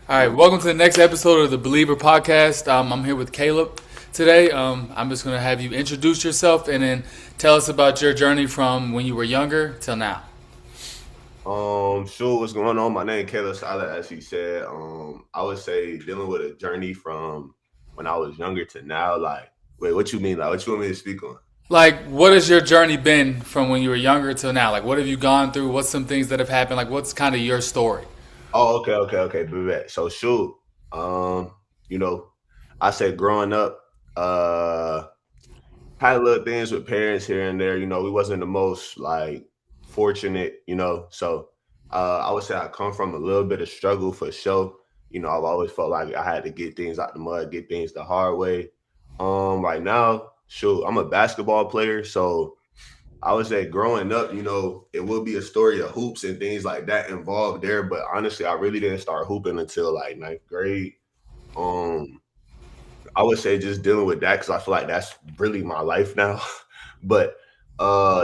All right, welcome to the next episode of the Believer podcast. I'm here with Caleb today. I'm just going to have you introduce yourself and then tell us about your journey from when you were younger till now. Sure, what's going on? My name Kaleb, Siler, as he said. I would say dealing with a journey from when I was younger to now. Like, wait, what you mean? Like, what you want me to speak on? Like, what has your journey been from when you were younger till now? Like, what have you gone through? What's some things that have happened? Like, what's kind of your story? Oh, okay. Bet. So, sure. Um, you know, I said growing up, uh, had little things with parents here and there. We wasn't the most like fortunate. So I would say I come from a little bit of struggle for sure. I've always felt like I had to get things out the mud, get things the hard way. Right now, sure, I'm a basketball player, so I would say growing up, it will be a story of hoops and things like that involved there. But honestly, I really didn't start hooping until like ninth grade. Um, I would say just dealing with that because I feel like that's really my life now. But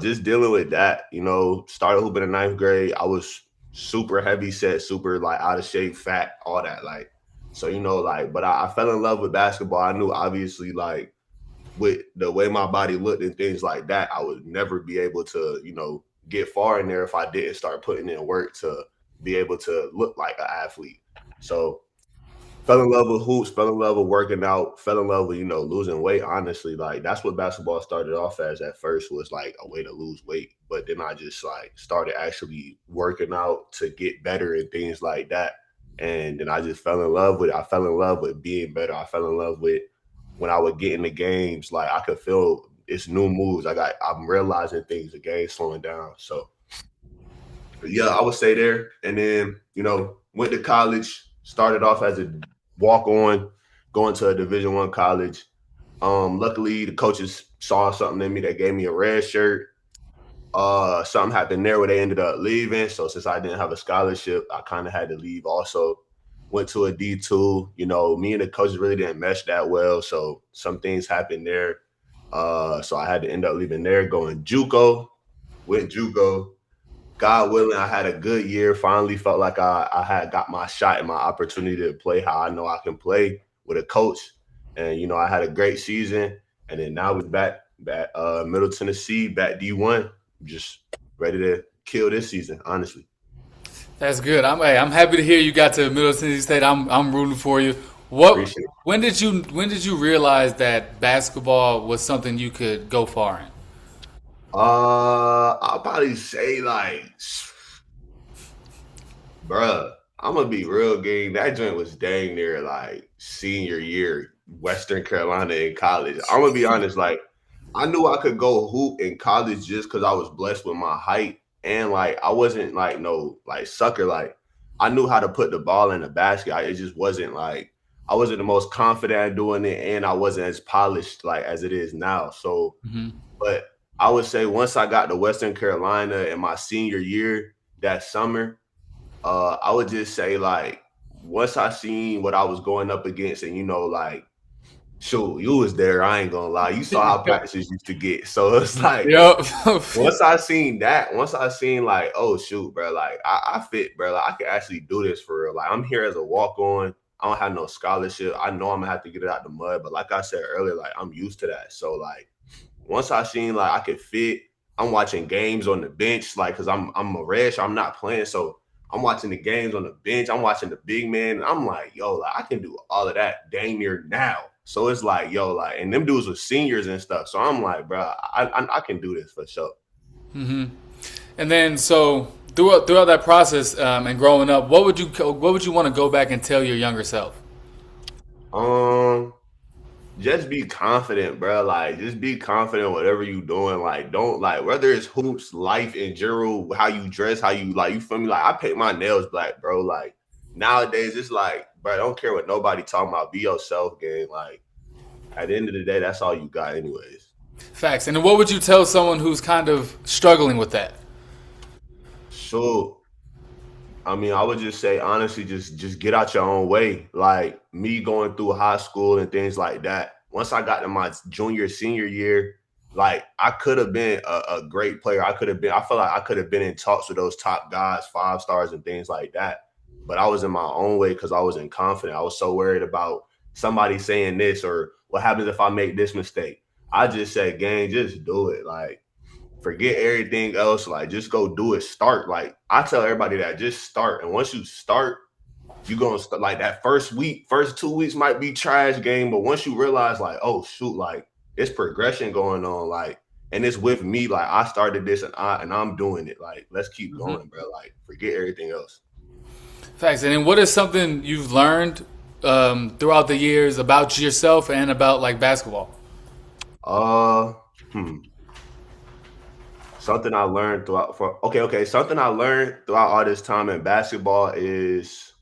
just dealing with that, started hooping in ninth grade. I was super heavy set, super like out of shape, fat, all that. Like, so like, but I fell in love with basketball. I knew obviously like with the way my body looked and things like that, I would never be able to, get far in there if I didn't start putting in work to be able to look like an athlete. So fell in love with hoops, fell in love with working out, fell in love with, losing weight. Honestly, like that's what basketball started off as at first was like a way to lose weight. But then I just like started actually working out to get better and things like that. And then I just fell in love with it. I fell in love with being better. I fell in love with when I would get in the games, like I could feel it's new moves. I'm realizing things, the game slowing down. So yeah, I would say there. And then, went to college, started off as a walk on, going to a Division I college. Luckily the coaches saw something in me that gave me a red shirt. Something happened there where they ended up leaving. So since I didn't have a scholarship, I kind of had to leave also. Went to a D2. Me and the coaches really didn't mesh that well. So some things happened there. So I had to end up leaving there, going JUCO, went JUCO. God willing, I had a good year. Finally felt like I had got my shot and my opportunity to play how I know I can play with a coach. And I had a great season. And then now we're back Middle Tennessee, back D1. Just ready to kill this season, honestly. That's good. I'm happy to hear you got to Middle Tennessee State. I'm rooting for you. What Appreciate it. when did you realize that basketball was something you could go far in? I'll probably say like, bruh, I'm gonna be real game. That joint was dang near like senior year, Western Carolina in college. I'm gonna be honest, like I knew I could go hoop in college just because I was blessed with my height and like I wasn't like no like sucker. Like I knew how to put the ball in the basket. It just wasn't like I wasn't the most confident at doing it, and I wasn't as polished like as it is now. So, but I would say once I got to Western Carolina in my senior year that summer, I would just say like once I seen what I was going up against, and like shoot, you was there. I ain't gonna lie. You saw how practices used to get. So it's like Yep. once I seen that, once I seen like, oh shoot, bro, like I fit, bro. Like I can actually do this for real. Like I'm here as a walk on. I don't have no scholarship. I know I'm gonna have to get it out the mud, but like I said earlier, like I'm used to that. So like once I seen like I could fit, I'm watching games on the bench, like because I'm a red, so I'm not playing. So I'm watching the games on the bench. I'm watching the big man, and I'm like, yo, like I can do all of that dang near now. So it's like, yo, like, and them dudes were seniors and stuff. So I'm like, bro, I can do this for sure. And then so throughout that process and growing up, what would you want to go back and tell your younger self? Um, just be confident, bro. Like, just be confident whatever you doing. Like, don't like whether it's hoops, life in general, how you dress, how you like. You feel me? Like, I paint my nails black, bro. Like nowadays, it's like, bro, I don't care what nobody talking about. Be yourself, gang. Like at the end of the day, that's all you got, anyways. Facts. And then what would you tell someone who's kind of struggling with that? So I mean, I would just say honestly, just get out your own way. Like me going through high school and things like that. Once I got to my junior, senior year, like I could have been a great player. I could have been. I feel like I could have been in talks with those top guys, 5 stars, and things like that. but I was in my own way because I wasn't confident. I was so worried about somebody saying this or what happens if I make this mistake. I just said, gang, just do it. Like, forget everything else. Like, just go do it. Start. Like, I tell everybody that just start. And once you start, you gonna start like that first week, first 2 weeks might be trash game, but once you realize, like, oh shoot, like it's progression going on, like, and it's with me, like I started this and I'm doing it. Like, let's keep Hmm. going, bro. Like, forget everything else. Facts. And then what is something you've learned throughout the years about yourself and about like basketball? Uh, hmm. Something I learned throughout for okay. Something I learned throughout all this time in basketball is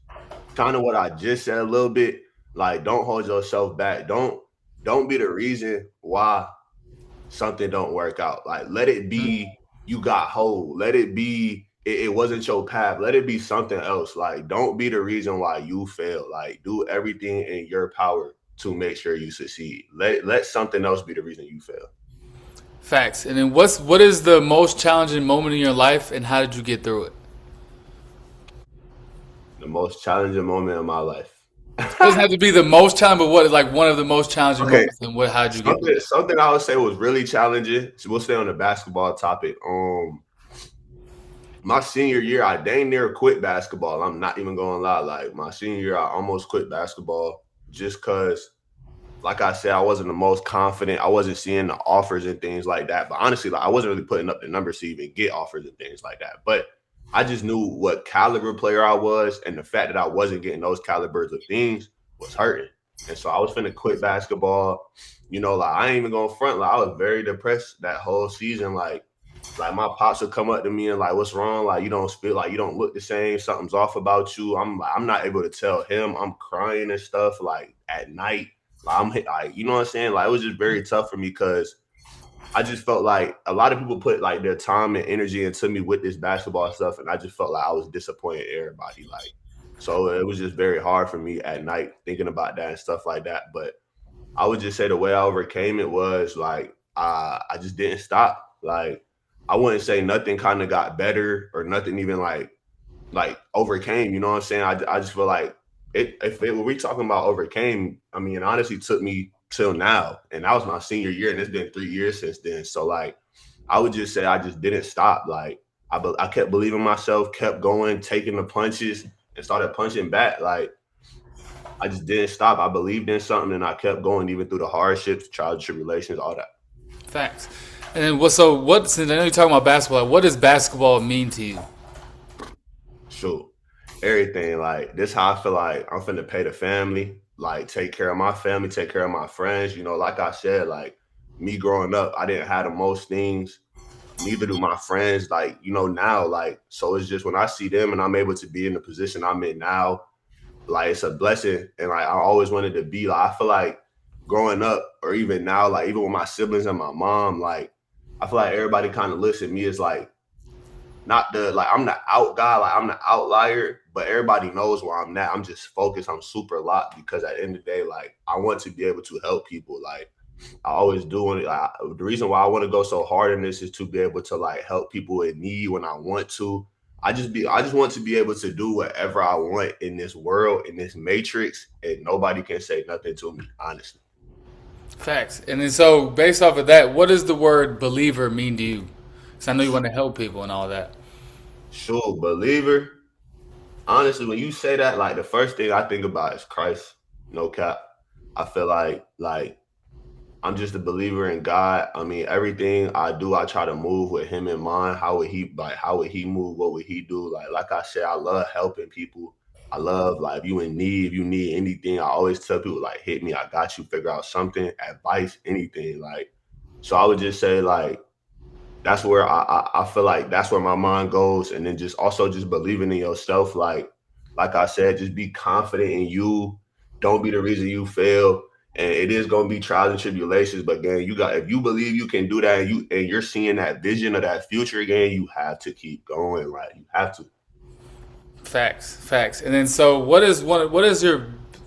kind of what I just said a little bit. Like, don't hold yourself back. Don't be the reason why something don't work out. Like, let it be you got hold. Let it be it wasn't your path. Let it be something else. Like, don't be the reason why you fail. Like, do everything in your power to make sure you succeed. Let something else be the reason you fail. Facts. And then what is the most challenging moment in your life, and how did you get through it? The most challenging moment of my life. It doesn't have to be the most challenging, but what is like one of the most challenging Okay, moments, and what how did you get through something it? something I would say was really challenging. So we'll stay on the basketball topic. My senior year, I dang near quit basketball. I'm not even gonna lie. Like, my senior year, I almost quit basketball just because, like I said, I wasn't the most confident. I wasn't seeing the offers and things like that. But honestly, like, I wasn't really putting up the numbers to even get offers and things like that. But I just knew what caliber player I was, and the fact that I wasn't getting those calibers of things was hurting. And so I was finna quit basketball. Like, I ain't even gonna front. Like, I was very depressed that whole season. Like my pops would come up to me and like, "What's wrong? Like, you don't feel like you don't look the same. Something's off about you." I'm not able to tell him. I'm crying and stuff like at night. Like, like, you know what I'm saying? Like, it was just very tough for me because I just felt like a lot of people put like their time and energy into me with this basketball stuff, and I just felt like I was disappointing everybody. Like, so it was just very hard for me at night thinking about that and stuff like that. But I would just say the way I overcame it was like I just didn't stop. Like, I wouldn't say nothing kind of got better or nothing even like overcame. You know what I'm saying? I just feel like when we talking about overcame, I mean, it honestly took me till now, and that was my senior year, and it's been 3 years since then. So like, I would just say I just didn't stop. Like, I kept believing myself, kept going, taking the punches, and started punching back. Like, I just didn't stop. I believed in something, and I kept going even through the hardships, trials, and tribulations, all that. Facts. And then what? Since I know you're talking about basketball, what does basketball mean to you? Sure. Everything. Like, this how I feel like I'm finna pay the family, like take care of my family, take care of my friends. Like I said, like, me growing up, I didn't have the most things. Neither do my friends. Like, now, like, so it's just when I see them and I'm able to be in the position I'm in now, like, it's a blessing. And like, I always wanted to be like, I feel like growing up or even now, like, even with my siblings and my mom, like, I feel like everybody kind of looks at me as like not the like I'm the out guy, like I'm the outlier, but everybody knows where I'm at. I'm just focused. I'm super locked because at the end of the day, like, I want to be able to help people. Like, I always do. And the reason why I want to go so hard in this is to be able to like help people in need when I want to. I just want to be able to do whatever I want in this world, in this matrix, and nobody can say nothing to me, honestly. Facts. And then so based off of that, what does the word believer mean to you? Because I know you want to help people and all that. Sure, believer. Honestly, when you say that, like, the first thing I think about is Christ. No cap. I feel like I'm just a believer in God. I mean, everything I do, I try to move with Him in mind. How would He move? What would He do? Like I said, I love helping people. I love, like, if you need anything, I always tell people, like, hit me. I got you. Figure out something, advice, anything. Like, so I would just say, like, that's where I feel like that's where my mind goes. And then just also just believing in yourself. Like I said, just be confident in you. Don't be the reason you fail. And it is gonna be trials and tribulations. But again, if you believe you can do that and you're seeing that vision of that future again, you have to keep going. Like, you have to. Facts, facts. And then so what is your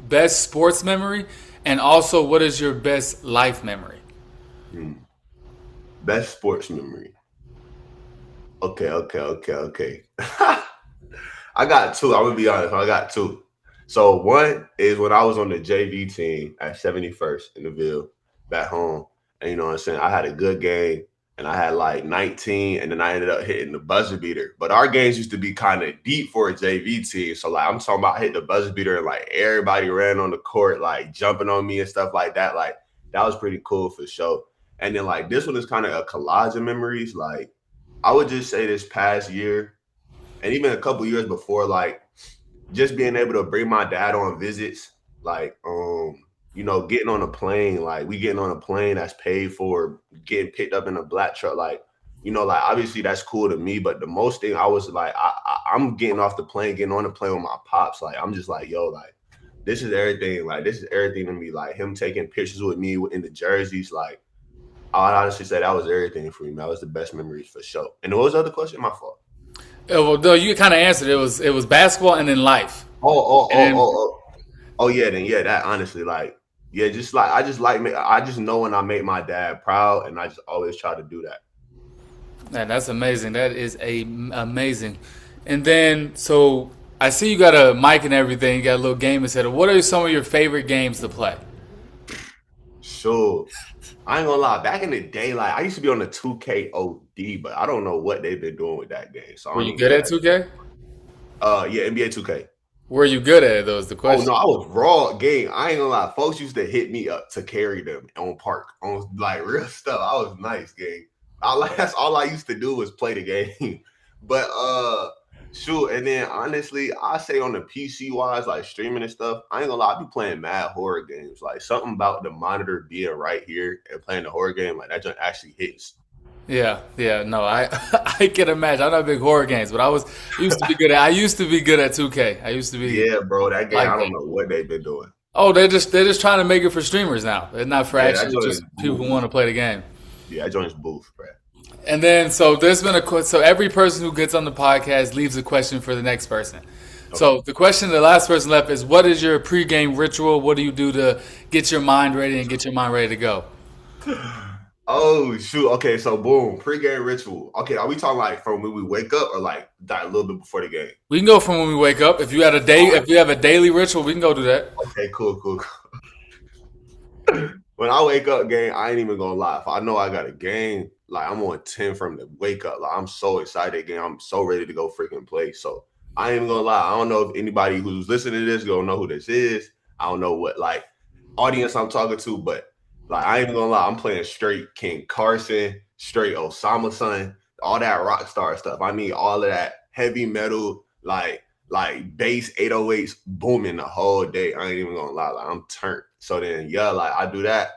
best sports memory, and also what is your best life memory? Hmm. Best sports memory. Okay. I got two. I'm gonna be honest. I got two. So one is when I was on the JV team at 71st in the Ville back home. And you know what I'm saying? I had a good game and I had like 19 and then I ended up hitting the buzzer beater. But our games used to be kind of deep for a JV team. So like I'm talking about hitting the buzzer beater and like everybody ran on the court, like jumping on me and stuff like that. Like that was pretty cool for sure. And then like this one is kind of a collage of memories. Like I would just say this past year and even a couple years before, like just being able to bring my dad on visits, like getting on a plane, like we getting on a plane that's paid for, getting picked up in a black truck, like like obviously that's cool to me, but the most thing I was like, I'm getting off the plane, getting on the plane with my pops, like I'm just like, yo, like this is everything, like this is everything to me, like him taking pictures with me in the jerseys, like I honestly say that was everything for me. That was the best memories for sure. And what was the other question? My fault. Well, no, you kind of answered. It was basketball and then life, Oh, oh, and oh, then oh, oh. Oh yeah, then yeah, that honestly, like, yeah, just like I just know when I make my dad proud, and I just always try to do that. man, that's amazing. That is amazing. And then so I see you got a mic and everything. You got a little gaming setup. What are some of your favorite games to play? Sure, I ain't gonna lie. Back in the day, like I used to be on the 2K OD, but I don't know what they've been doing with that game, so I Were don't you even good know at that. 2K? Yeah, NBA 2K. Were you good at it? Though is the Oh no, question. I was raw game. I ain't gonna lie. Folks used to hit me up to carry them on park on like real stuff. I was nice, gang. That's all I used to do was play the game. But shoot, and then honestly, I say on the PC wise, like streaming and stuff, I ain't gonna lie, I be playing mad horror games. Like something about the monitor being right here and playing the horror game, like that just actually hits. Yeah, yeah, no, I I can imagine. I'm not big horror games, but I used to be good at 2K. I used to be Yeah, bro, that game, like I don't that. know what they've been doing. Oh, they're just trying to make it for streamers now. It's not for Yeah, that actually joint just is people who booth. want to play the game. Yeah, that joint is booth, bro. And then so there's been so every person who gets on the podcast leaves a question for the next person. Okay. So the question the last person left is, what is your pregame ritual? What do you do to get your mind ready and get your mind ready to go? Oh shoot. Okay, so boom, pregame ritual. Okay, are we talking like from when we wake up or like that a little bit before the game? We can go from when we wake up. If you have a daily ritual, we can go do that. Okay, cool, cool, cool. When I wake up, gang, I ain't even gonna lie. If I know I got a game, like I'm on 10 from the wake up. Like I'm so excited, gang. I'm so ready to go freaking play. So I ain't even gonna lie. I don't know if anybody who's listening to this gonna know who this is. I don't know what like audience I'm talking to, but like I ain't even gonna lie. I'm playing straight King Carson, straight Osama Son, all that rock star stuff. I need all of that heavy metal, like bass 808s booming the whole day. I ain't even gonna lie. Like I'm turned. So then yeah, like I do that.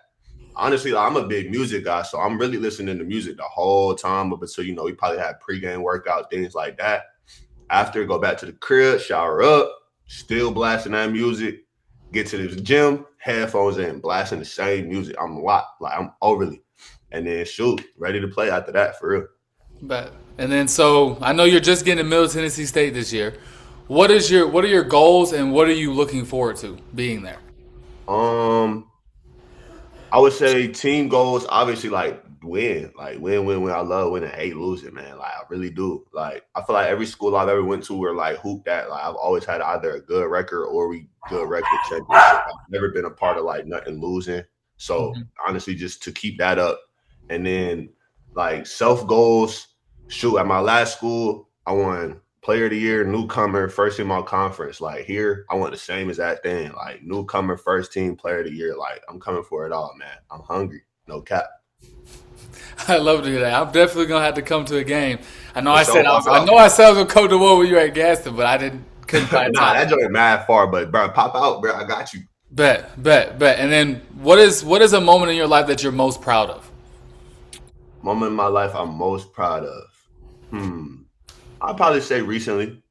Honestly, like, I'm a big music guy, so I'm really listening to music the whole time. But so we probably have pregame workouts, things like that. After, go back to the crib, shower up, still blasting that music. Get to the gym, headphones in, blasting the same music. I'm locked, like I'm overly, and then shoot, ready to play after that for real. But and then so I know you're just getting to Middle Tennessee State this year. What are your goals and what are you looking forward to being there? Um, I would say team goals, obviously, like win. I love winning, hate losing, man. Like I really do. Like I feel like every school I've ever went to where like hooped at, like I've always had either a good record or we good record championship. I've never been a part of like nothing losing. So Mhm. honestly, just to keep that up, and then like self goals. Shoot, at my last school, I won Player of the Year, newcomer, first team all conference. Like here, I want the same as that thing. Like newcomer, first team, Player of the Year. Like I'm coming for it all, man. I'm hungry. No cap. I love to hear that. I'm definitely gonna have to come to a game. For sure, pop I out. know I said I was gonna come to one when you were at Gaston, but I didn't couldn't find Nah, time. that joint mad far, but bro, pop out, bro. I got you. Bet. And then what is a moment in your life that you're most proud of? Moment in my life I'm most proud of. Hmm. I'd probably say recently,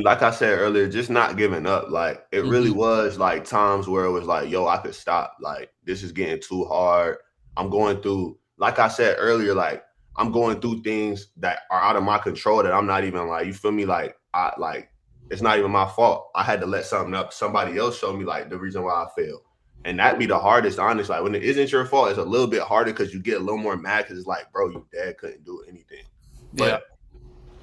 like I said earlier, just not giving up. Like it really Hmm. was like times where it was like, yo, I could stop. Like this is getting too hard. I'm going through, like I said earlier, like I'm going through things that are out of my control that I'm not even like, you feel me? Like I like it's not even my fault. I had to let something up. Somebody else show me like the reason why I failed. And that be the hardest, honestly. Like when it isn't your fault, it's a little bit harder because you get a little more mad because it's like, bro, you dad couldn't do anything. Yeah. But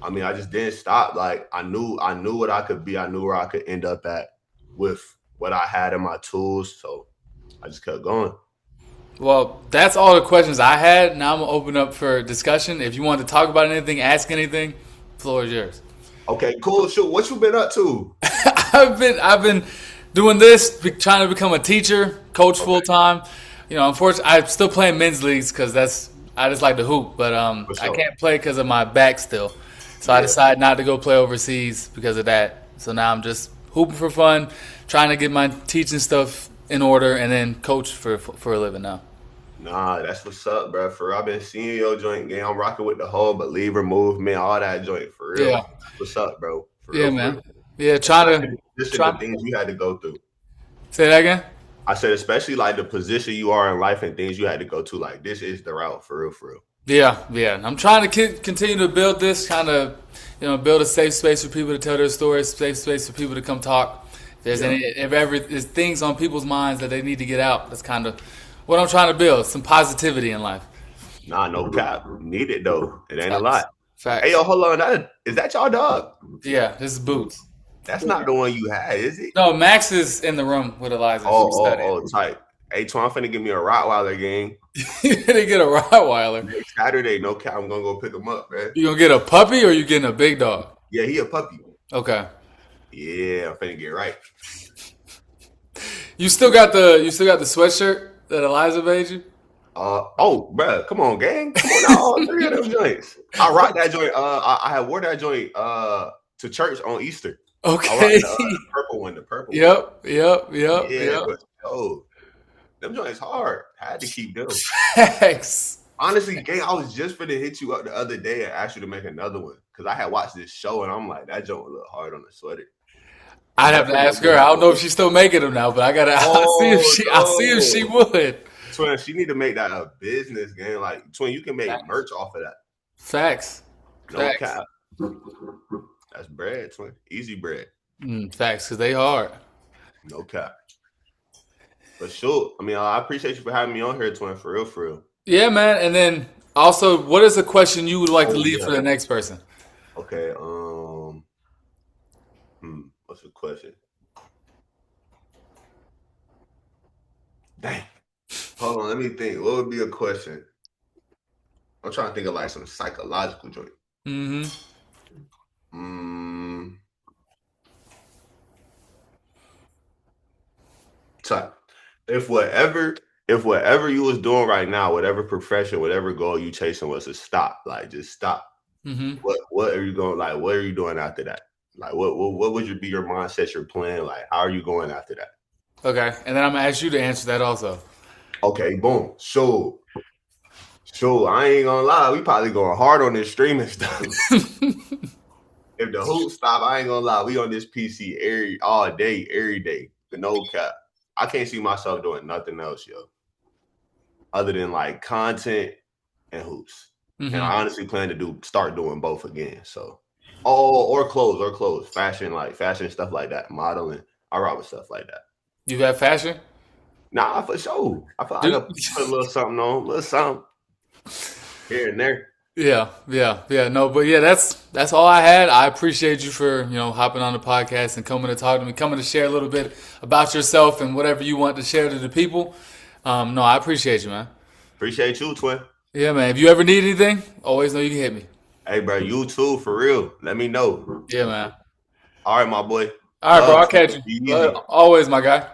I mean, I just didn't stop. Like I knew what I could be. I knew where I could end up at with what I had in my tools. So I just kept going. Well, that's all the questions I had. Now I'm gonna open up for discussion. If you want to talk about anything, ask anything, the floor is yours. Okay, cool. Shoot, what you been up to? I've been doing this, trying to become a teacher, coach Okay, full time. Unfortunately, I'm still playing men's leagues because I just like to hoop, but for I sure. can't play because of my back still. So I Yeah. decided not to go play overseas because of that. So now I'm just hooping for fun, trying to get my teaching stuff in order, and then coach for a living now. Nah, that's what's up, bro. For real, I've been seeing your joint game. I'm rocking with the whole believer movement, all that joint. For real, Yeah, that's what's up, bro. For yeah, real, for man. real. Yeah, Especially the try. things you had to go through. Say that again. I said, especially like the position you are in life and things you had to go to. Like this is the route, for real, for real. Yeah, yeah. I'm trying to continue to build this kind of, build a safe space for people to tell their stories, safe space for people to come talk. Yeah. If ever there's things on people's minds that they need to get out, that's kind of what I'm trying to build. Some positivity in life. Nah, no cap. Need it though. It ain't a Facts. lot. Hey, Facts. yo, hold on. Is that y'all dog? Yeah, this is Boots. That's not the one you had, is it? No, Max is in the room with Eliza. Oh, She's studying. oh, oh, tight. Hey, Twan, finna give me a Rottweiler game You're gonna get a Rottweiler. next Saturday. No cap. I'm gonna go pick him up, man. You gonna get a puppy or you getting a big dog? Yeah, he a puppy. Okay. Yeah, I'm finna get right. You still got the sweatshirt that Eliza made you? Oh, bruh, come on, gang. Come on now, all three of them joints. I rocked that joint. I had wore that joint to church on Easter. I rocked Okay. the purple one, the purple one. Yep, yep, yep, Yeah, yep. but them joints hard. Had to keep them. Facts. Honestly, gang, I was just finna hit you up the other day and ask you to make another one because I had watched this show and I'm like, that joint would look hard on the sweater. I'd have to ask her. I don't know if she's still making them now, but I'll see if she Oh would. no, Twin, she need to make that a business game. Like Twin, you can make Facts. merch off of that. Facts. No Facts. cap. That's bread, Twin. Easy bread. Facts, because they hard. No cap. But sure, I mean, I appreciate you for having me on here, Twin. For real, for real. Yeah, man. And then also, what is a question you would like to Oh leave for yeah. the next person? Okay. What's the question? Dang. Hold on, let me think. What would be a question? I'm trying to think of like some psychological joint. Mm-hmm. So if whatever you was doing right now, whatever profession, whatever goal you chasing was to stop, like just stop. Mm-hmm. What are you going like? What are you doing after that? Like what would be your mindset, your plan? Like how are you going after that? Okay. And then I'm gonna ask you to answer that also. Okay, boom. So I ain't gonna lie, we probably going hard on this streaming stuff. If the hoop stop, I ain't gonna lie, we on this PC all day, every day. The no cap. I can't see myself doing nothing else, yo, other than like content and hoops. And Mm-hmm. I honestly plan to start doing both again. So, or clothes, fashion stuff like that, modeling. I rock with stuff like that. You got fashion? Nah, for sure. I feel like I Do- could put a little something on, a little something here and there. Yeah, yeah, yeah. No, but yeah, that's all I had. I appreciate you for hopping on the podcast and coming to talk to me, coming to share a little bit about yourself and whatever you want to share to the people. No, I appreciate you, man. Appreciate you, twin. Yeah, man. If you ever need anything, always know you can hit me. Hey, bro, you too, for real. Let me know. Yeah, man. All right, my boy. All right, bro. Love I'll to you. catch you. Be easy. Always, my guy.